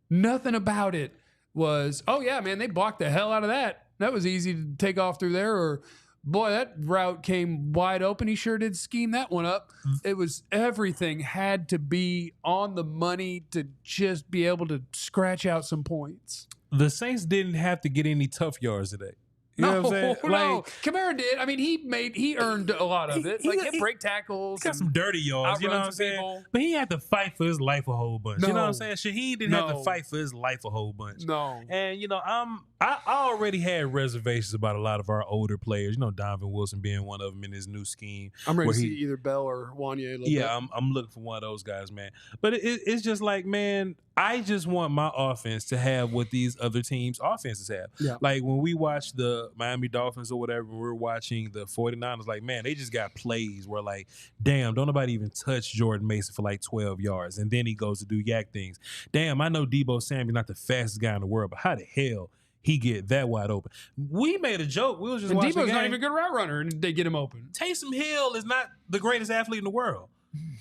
Nothing about it was, oh yeah, man, they blocked the hell out of that. That was easy to take off through there. Or, boy, that route came wide open. He sure did scheme that one up. It was everything had to be on the money to just be able to scratch out some points. the Saints didn't have to get any tough yards today. You know what I'm saying? No. Kamara did. I mean, he earned a lot of it. Like, he break tackles. He got some dirty yards, you know what I'm saying? People. But he had to fight for his life a whole bunch. You know what I'm No. saying? Shaheed didn't have to fight for his life a whole bunch. No. And, you know, I already had reservations about a lot of our older players. You know, Donovan Wilson being one of them in his new scheme. I'm ready where to he- see either Bell or Wanye. Yeah, I'm looking for one of those guys, man. But it's just like, man, I just want my offense to have what these other teams' offenses have. Yeah. Like when we watch the Miami Dolphins or whatever, we're watching the 49ers, like, man, they just got plays where like, damn, don't nobody even touch Jordan Mason for like 12 yards. And then he goes to do yak things. Damn, I know Debo Samuel's not the fastest guy in the world, but how the hell he get that wide open? We made a joke. We was just And watching the Debo's game. not even a good route runner, and they get him open. Taysom Hill is not the greatest athlete in the world,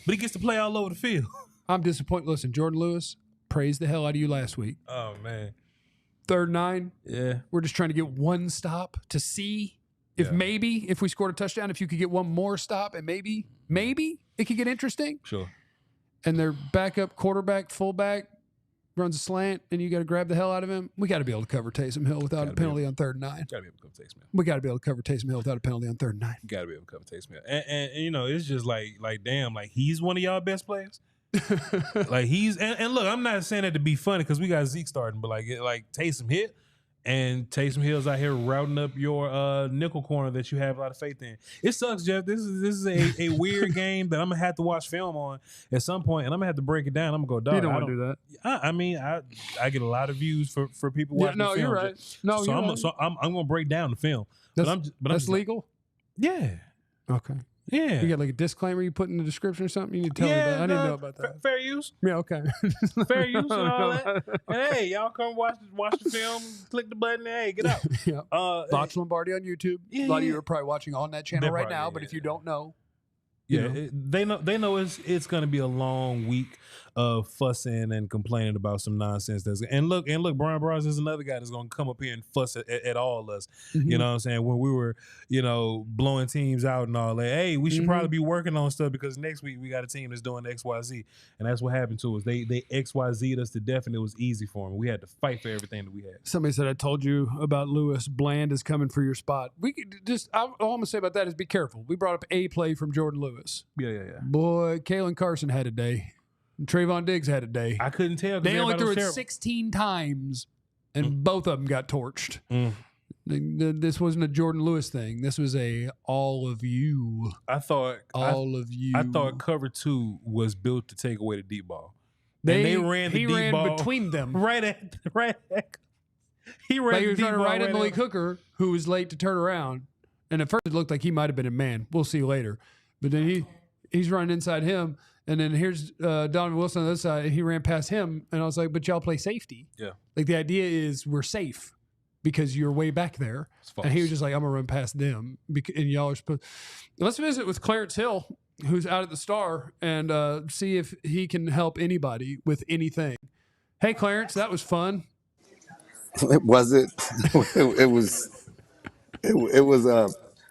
but he gets to play all over the field. I'm disappointed. Listen, Jordan Lewis praised the hell out of you last week. Oh, man. 3rd and 9. Yeah. We're just trying to get one stop to see if if we scored a touchdown, if you could get one more stop, and maybe it could get interesting. Sure. And their backup quarterback, fullback, runs a slant, and you got to grab the hell out of him. We got to be able to cover Taysom Hill without a penalty on 3rd and 9. Gotta be able to cover Taysom Hill. We got to be able to cover Taysom Hill without a penalty on 3rd and 9. Gotta be able to cover Taysom Hill. And you know, it's just like damn, like he's one of y'all best players. Like he's and look, I'm not saying that to be funny because we got Zeke starting, but like Taysom hit. And Taysom Hill's out here routing up your nickel corner that you have a lot of faith in. It sucks, Jeff. This is a weird game that I'm gonna have to watch film on at some point, and I'm gonna have to break it down. I'm gonna go, dog. You don't want to do that. I mean, I get a lot of views for people watching. No, the film. you're right. No, so you're right. I'm gonna break down the film. That's legal? Yeah. Okay. Yeah. You got like a disclaimer you put in the description or something? You need to tell me about. I didn't know about that. Fair use. Yeah, okay. Fair use and all that. And hey, y'all come watch the film, click the button, and hey, get out. Yeah. Vox Lombardi on YouTube. Yeah, a lot of you yeah. are probably watching on that channel They're right probably- now, yeah, but if yeah. you don't know, Yeah, you they know it's gonna be a long week of fussing and complaining about some nonsense. And look, Brian Bros is another guy that's gonna come up here and fuss at all of us. You know what I'm saying? When we were, blowing teams out and all that. Hey, we should probably be working on stuff because next week we got a team that's doing XYZ, and that's what happened to us. They XYZ'd us to death, and it was easy for them. We had to fight for everything that we had. Somebody said I told you about Lewis. Bland is coming for your spot. We could just all I'm gonna say about that is be careful. We brought up a play from Jordan Lewis. Yeah. Boy, Kalen Carson had a day. And Trayvon Diggs had a day. I couldn't tell. They only threw it terrible. 16 times, and both of them got torched. This wasn't a Jordan Lewis thing. This was a all of you. I thought cover 2 was built to take away the deep ball. They ran the he deep ran ball between them. right at he ran Like he the was deep running ball right at Malik at- Hooker, who was late to turn around. And at first it looked like he might have been a man. We'll see later. But then he's running inside him. And then here's Donovan Wilson on the other side. And he ran past him. And I was like, but y'all play safety. Yeah. Like the idea is we're safe because you're way back there. false. And he was just like, I'm going to run past them. And y'all are supposed. Let's visit with Clarence Hill, who's out at the Star, and see if he can help anybody with anything. Hey, Clarence, that was fun. It wasn't. It was a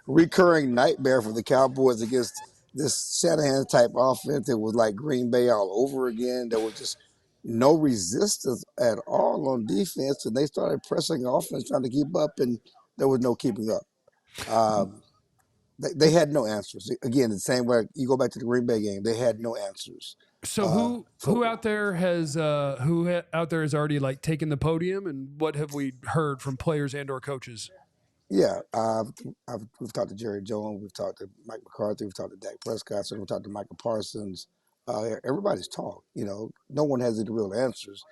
recurring nightmare for the Cowboys against this Shanahan type offense. It was like Green Bay all over again. There was just no resistance at all on defense, and they started pressing offense, trying to keep up, and there was no keeping up. They had no answers. Again, the same way you go back to the Green Bay game, they had no answers. So who out there has already like taken the podium, and what have we heard from players and or coaches? Yeah, we've talked to Jerry Jones, we've talked to Mike McCarthy, we've talked to Dak Prescott, so we've talked to Michael Parsons. Everybody's talked. No one has any real answers.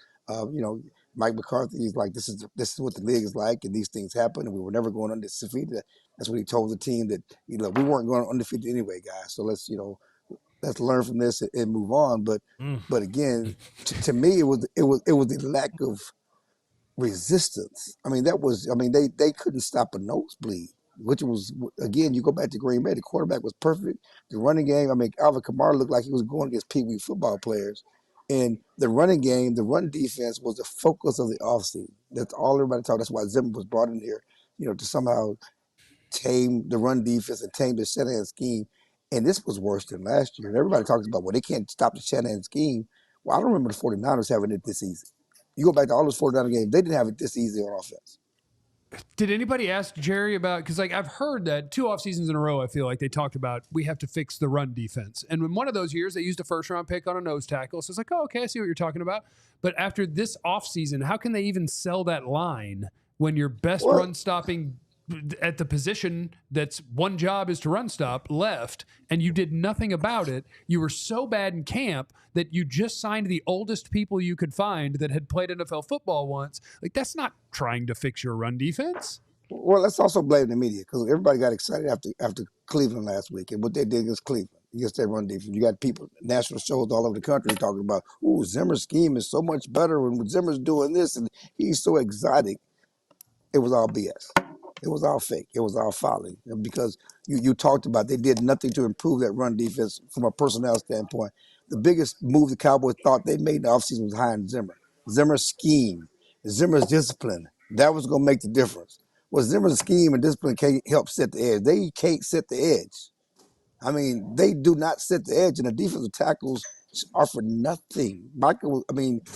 Mike McCarthy is like, this is what the league is like, and these things happen, and we were never going undefeated. That's what he told the team, that we weren't going undefeated anyway, guys. So let's learn from this and move on. But again, to me, it was the lack of resistance. I mean, they couldn't stop a nosebleed, which was, again, you go back to Green Bay, the quarterback was perfect. The running game, I mean, Alvin Kamara looked like he was going against Pee Wee football players. And the running game, the run defense was the focus of the offseason. That's all everybody talked. That's why Zimmer was brought in here, to somehow tame the run defense and tame the Shanahan scheme. And this was worse than last year. And everybody talks about, well, they can't stop the Shanahan scheme. Well, I don't remember the 49ers having it this easy. You go back to all those 49er games, they didn't have it this easy on offense. Did anybody ask Jerry about, because I've heard that 2 off seasons in a row, I feel like they talked about, we have to fix the run defense. And in one of those years, they used a first-round pick on a nose tackle. So it's like, oh, okay, I see what you're talking about. But after this offseason, how can they even sell that line when your best run stopping at the position that's one job is to run stop left, and you did nothing about it? You were so bad in camp that you just signed the oldest people you could find that had played NFL football once. Like, that's not trying to fix your run defense. Well, let's also blame the media, because everybody got excited after Cleveland last week and what they did against Cleveland, against their run defense. You got people, national shows all over the country talking about, ooh, Zimmer's scheme is so much better when Zimmer's doing this and he's so exotic. It was all BS. It was all fake. It was all folly, because you talked about they did nothing to improve that run defense from a personnel standpoint. The biggest move the Cowboys thought they made in the offseason was hiring Zimmer. Zimmer's scheme, Zimmer's discipline, that was going to make the difference. Well, Zimmer's scheme and discipline can't help set the edge. They can't set the edge. I mean, they do not set the edge, and the defensive tackles are for nothing. Mozzie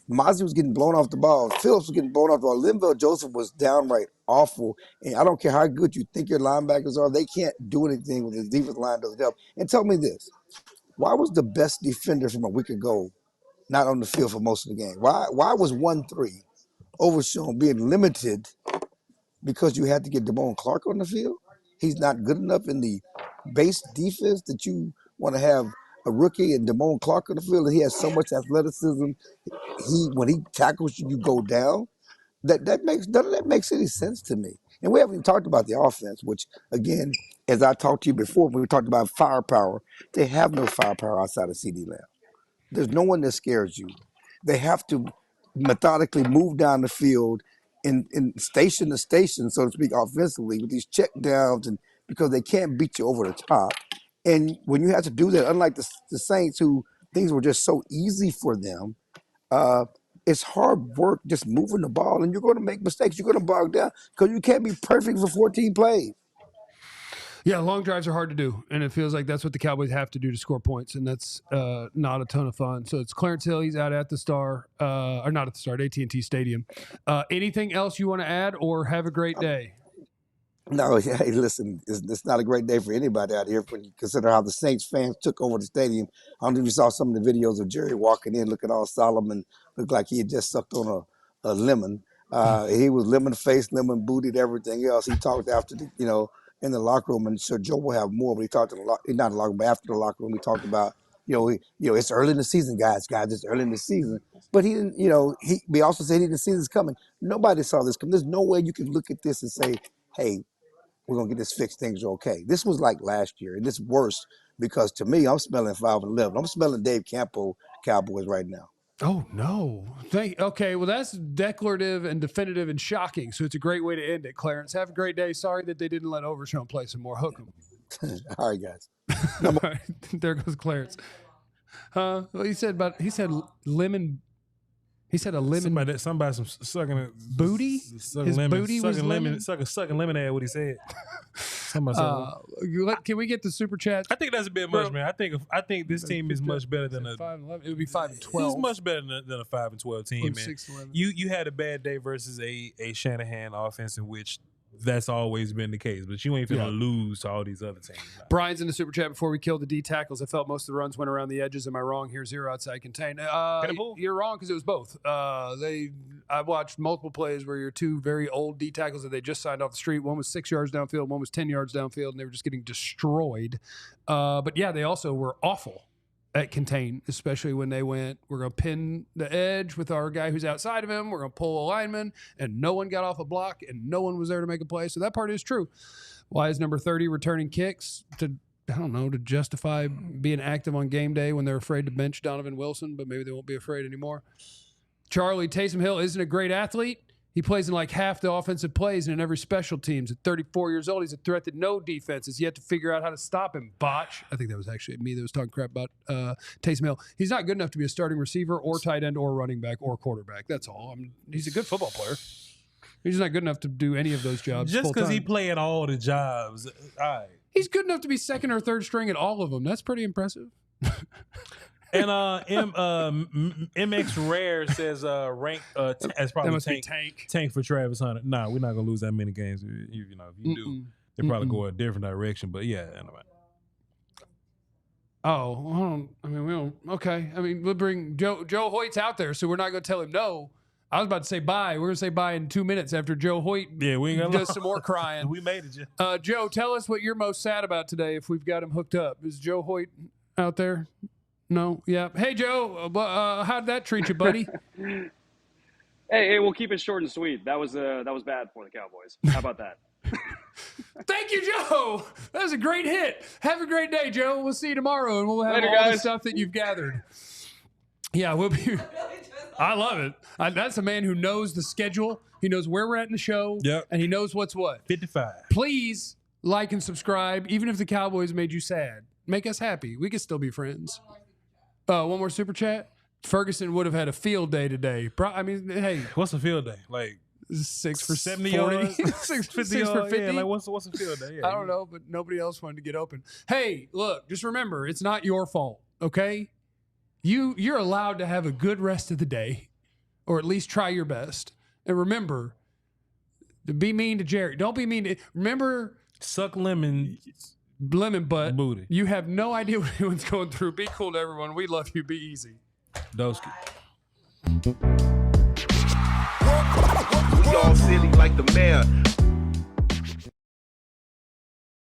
was getting blown off the ball. Phillips was getting blown off the ball. Linval Joseph was downright awful. And I don't care how good you think your linebackers are, they can't do anything with the defensive line doesn't help. And tell me this, why was the best defender from a week ago not on the field for most of the game? Why was 1-3 Overshown being limited because you had to get Damone Clark on the field? He's not good enough in the base defense that you want to have a rookie and Damone Clark on the field, and he has so much athleticism. When he tackles you, you go down. None of that makes any sense to me. And we haven't even talked about the offense, which, again, as I talked to you before, when we talked about firepower, they have no firepower outside of CeeDee Lamb. There's no one that scares you. They have to methodically move down the field in station to station, so to speak, offensively, with these check downs, and because they can't beat you over the top. And when you have to do that, unlike the Saints, who things were just so easy for them, it's hard work just moving the ball, and you're going to make mistakes. You're going to bog down because you can't be perfect for 14 plays. Yeah, long drives are hard to do, and it feels like that's what the Cowboys have to do to score points, and that's not a ton of fun. So it's Clarence Hill. He's out at the Star, or not at the Star, at AT&T Stadium. Anything else you want to add, or have a great day? No, hey, listen, it's not a great day for anybody out here when you consider how the Saints fans took over the stadium. I don't know if you saw some of the videos of Jerry walking in, looking all solemn and looked like he had just sucked on a lemon. He was lemon-faced, lemon-booted, everything else. He talked after in the locker room, and sure Joe will have more, but he talked not in the locker room, but after the locker room, he talked about, it's early in the season, guys, it's early in the season. But he didn't, he also said he didn't see this coming. Nobody saw this coming. There's no way you can look at this and say, hey, we're going to get this fixed, things are okay. This was like last year, and it's worse because to me, I'm smelling 5-11. I'm smelling Dave Campo Cowboys right now. Oh, no. Okay, well, that's declarative and definitive and shocking, so it's a great way to end it, Clarence. Have a great day. Sorry that they didn't let Overshown play some more. Hook 'em. All right, guys. All right, there goes Clarence. Well, he said lemon. He said a lemon. Somebody sucking a booty. Sucking His lemon, booty sucking was lemon, sucking lemonade. What he said. Somebody said, can we get the super chat? I think that's a bit much, man. I think this team is much better than a 5-11. It would be 5-12. It's much better than a 5-12 team, man. 6-11. You had a bad day versus a Shanahan offense in which that's always been the case, but you ain't finna lose to all these other teams. No. Brian's in the super chat before we killed the D tackles. I felt most of the runs went around the edges. Am I wrong here? 0 outside contain. You're wrong because it was both. I watched multiple plays where you're 2 very old D tackles that they just signed off the street. One was 6 yards downfield, one was 10 yards downfield, and they were just getting destroyed. But yeah, they also were awful at contain, especially when they went, we're going to pin the edge with our guy who's outside of him. We're going to pull a lineman, and no one got off a block, and no one was there to make a play. So that part is true. Why is number 30 returning kicks? To justify being active on game day when they're afraid to bench Donovan Wilson, but maybe they won't be afraid anymore. Charlie, Taysom Hill isn't a great athlete. He plays in like half the offensive plays and in every special teams. At 34 years old, he's a threat that no defense has yet to figure out how to stop him. Botch. I think that was actually me that was talking crap about Taysom Hill. He's not good enough to be a starting receiver or tight end or running back or quarterback. That's all. He's a good football player. He's not good enough to do any of those jobs. Just because he played all the jobs. All right. He's good enough to be second or third string at all of them. That's pretty impressive. And MX Rare says rank as probably tank for Travis Hunter. Nah, we're not gonna lose that many games. If you do, they probably go a different direction. But yeah, anyway. Oh, we don't. Okay, we'll bring Joe Hoyt's out there, so we're not gonna tell him no. I was about to say bye. We're gonna say bye in 2 minutes after Joe Hoyt we ain't gonna does some more crying. We made it, Joe. Joe, tell us what you're most sad about today. If we've got him hooked up, is Joe Hoyt out there? No, yeah. Hey, Joe, how'd that treat you, buddy? Hey, we'll keep it short and sweet. That was bad for the Cowboys. How about that? Thank you, Joe. That was a great hit. Have a great day, Joe. We'll see you tomorrow, and we'll have Later, all guys. the stuff that you've gathered. Yeah, we'll be. I love it. That's a man who knows the schedule. He knows where we're at in the show. Yep. And he knows what's what. 55. Please like and subscribe, even if the Cowboys made you sad. Make us happy. We can still be friends. One more super chat. Ferguson would have had a field day today. Hey, what's a field day? Like 6 for 70 40, yards? 6 50 for 50. Yeah, like what's a field day? Yeah, I don't know, but nobody else wanted to get open. Hey, look, just remember, it's not your fault, okay? You're allowed to have a good rest of the day, or at least try your best. And remember, to be mean to Jerry. Don't be mean to. Remember, suck lemon butt. Booty. You have no idea what anyone's going through. Be cool to everyone. We love you. Be easy. Doski. We all silly like the mayor.